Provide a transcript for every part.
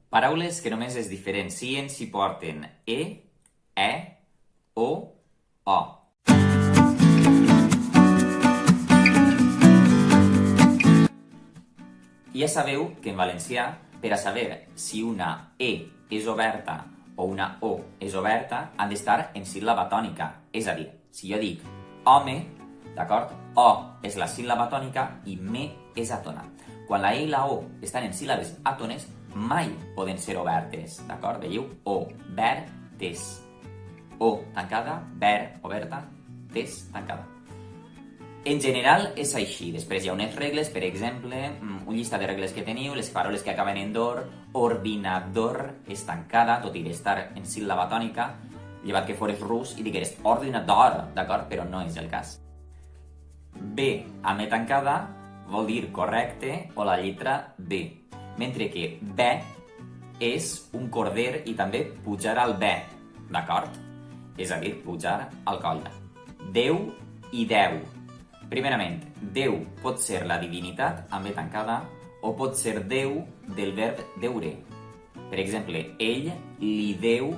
Paraules que només es diferencien si porten e, o, o. Ja sabeu que en valencià, per a saber si una e és oberta o una o és oberta, han d'estar en síl·laba tònica. És a dir, si jo dic home, d'acord? O és la síl·laba tònica i me és àtona. Quan la e i la o estan en síl·labes àtones, mai poden ser obertes, d'acord? Veieu? O, ver, tes. O tancada, ver, oberta, tes, tancada. En general és així. Després hi ha unes regles, per exemple, un llistat de regles que teniu, les paraules que acaben en dor, ordinador és tancada, tot i d'estar en síl·laba tònica, llevat que fores rus i digueres ordinador, d'acord? Però no és el cas. B amb E tancada vol dir correcte o la lletra B, mentre que B és un corder i també pujar al B, d'acord? És a dir, pujar al coll. Déu i Déu. Primerament, Déu pot ser la divinitat amb E tancada o pot ser Déu del verb deure. Per exemple, ell li deu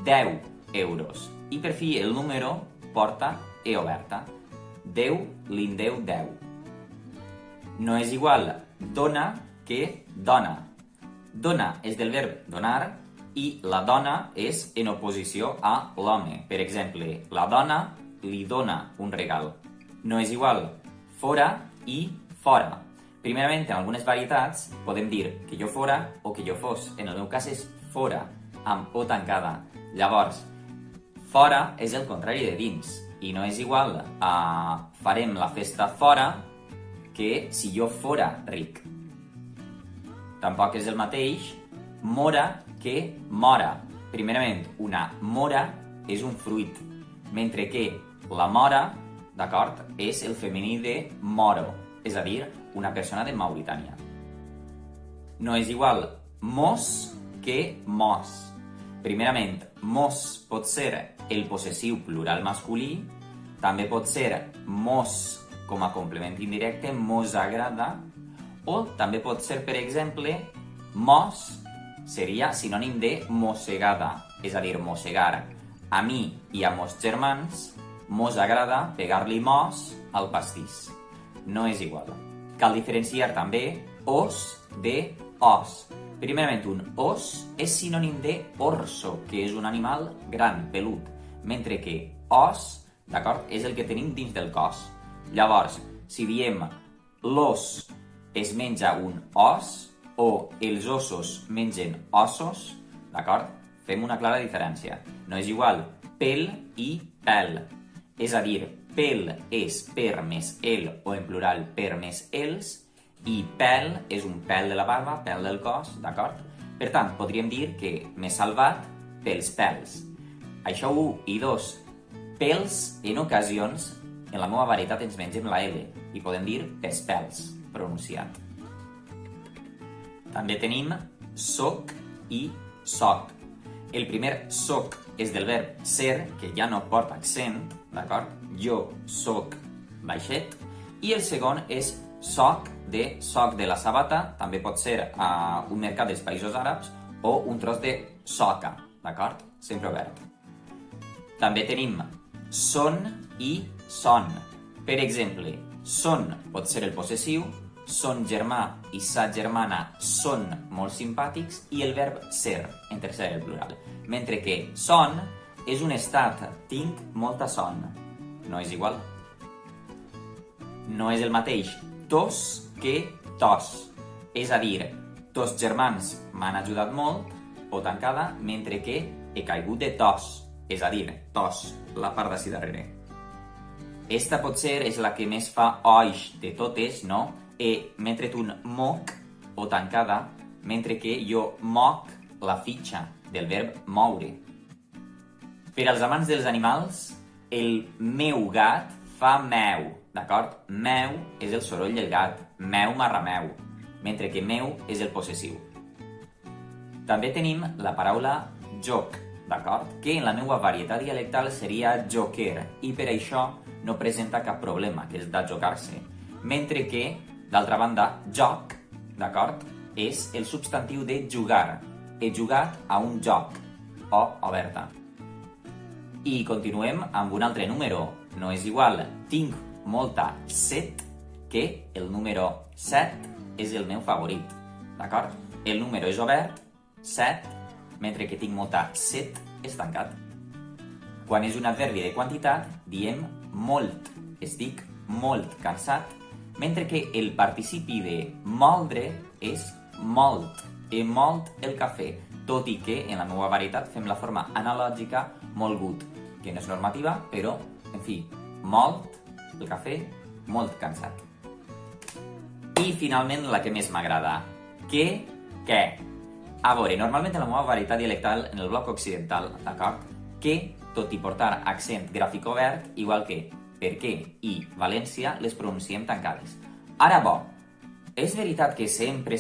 10 euros. I per fi el número porta E oberta. Déu li en deu 10. No és igual dona que dona. Dona és del verb donar i la dona és en oposició a l'home. Per exemple, la dona li dona un regal. No és igual fora i fora. Primerament, en algunes varietats podem dir que jo fora o que jo fos. En el meu cas és fora, amb O tancada. Llavors, fora és el contrari de dins. I no és igual farem la festa fora que si jo fora ric. Tampoc és el mateix mora que mora. Primerament, una mora és un fruit, mentre que la mora, d'acord, és el femení de moro, és a dir, una persona de Mauritània. No és igual mos que mos. Primerament, mos pot ser el possessiu plural masculí, també pot ser mos com a complement indirecte, mos agrada, o també pot ser, per exemple, mos seria sinònim de mossegada, és a dir, mossegar. A mi i a mos germans mos agrada pegar-li mos al pastís. No és igual. Cal diferenciar també os de os. Primerament, un os és sinònim de orso, que és un animal gran, pelut, mentre que os, d'acord, és el que tenim dins del cos. Llavors, si diem l'os es menja un os o els ossos mengen ossos, d'acord, fem una clara diferència. No és igual pel i pèl. És a dir, pel és per més el o en plural per més els i pèl és un pèl de la barba, pèl del cos, d'acord? Per tant, podríem dir que m'he salvat pels pèls. Això 1 i 2. Pels, en ocasions, en la meva varietat ens mengem la L i podem dir pels pèls, pronunciat. També tenim soc i soc. El primer soc és del verb ser, que ja no porta accent, d'acord? Jo soc baixet. I el segon és soc de la sabata, també pot ser a un mercat dels països àrabs o un tros de soca, d'acord? Sempre obert. També tenim son i son. Per exemple, son pot ser el possessiu, son germà i sa germana són molt simpàtics i el verb ser, en tercer el plural. Mentre que son és un estat, tinc molta son. No és igual. No és el mateix tos que tos. És a dir, tos germans m'han ajudat molt, o tancada, mentre que he caigut de tos. És a dir, tos, la part d'ací darrere. Esta potser és la que més fa oix de totes, no? He metret un moc o tancada, mentre que jo moc la fitxa del verb moure. Per als amants dels animals, el meu gat fa meu, d'acord? Meu és el soroll del gat, meu marrameu, mentre que meu és el possessiu. També tenim la paraula joc, d'acord? Que en la meva varietat dialectal seria joker, i per això no presenta cap problema, que és de jocar-se. Mentre que, d'altra banda, joc, d'acord, és el substantiu de jugar. he jugat a un joc, o oberta. I continuem amb un altre número. No és igual, tinc molta set, que el número 7 és el meu favorit, d'acord? El número és obert, 7, mentre que tinc molta set és tancat. Quan és un adverbi de quantitat, diem molt, estic molt cansat, mentre que el participi de moldre és molt, he molt el cafè, tot i que en la meva varietat fem la forma analògica molgut, que no és normativa, però, en fi, molt, el cafè, molt cansat. I finalment la que més m'agrada, què. A veure, normalment en la meva varietat dialectal en el bloc occidental, d'acord, que, tot i portar accent gràfic obert, igual que per què i València, les pronunciem tancades. Ara bo, és veritat que sempre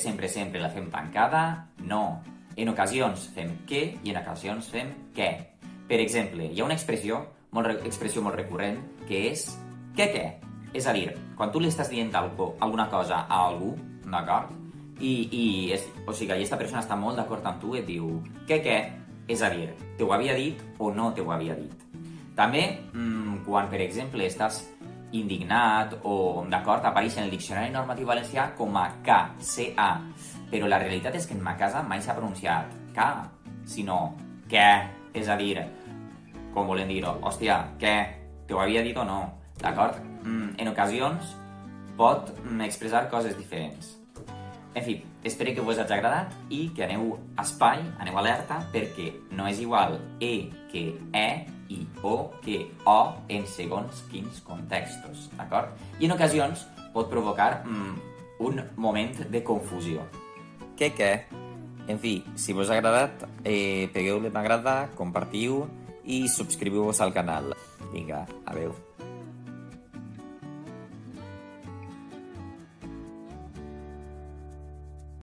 la fem tancada? No. En ocasions fem què i en ocasions fem què. Per exemple, hi ha una expressió molt recurrent que és què. És a dir, quan tu li estàs dient alguna cosa a algú, d'acord? O sigui, aquesta persona està molt d'acord amb tu i et diu què? És a dir, te ho havia dit o no te ho havia dit. També, quan, per exemple, estàs indignat o d'acord, apareix en el diccionari normatiu valencià com a ca, però la realitat és que en ma casa mai s'ha pronunciat ca, sinó què, és a dir, com volen dir-ho, hòstia, què, te ho havia dit o no, d'acord? En ocasions pot expressar coses diferents. En fi, espero que us hagi agradat i que aneu a espai, aneu alerta, perquè no és igual que i o que o en segons quins contextos, d'acord? I en ocasions pot provocar un moment de confusió. Què? En fi, si vos ha agradat, pegueu-li m'agrada, compartiu i subscriviu-vos al canal. Vinga, adeu.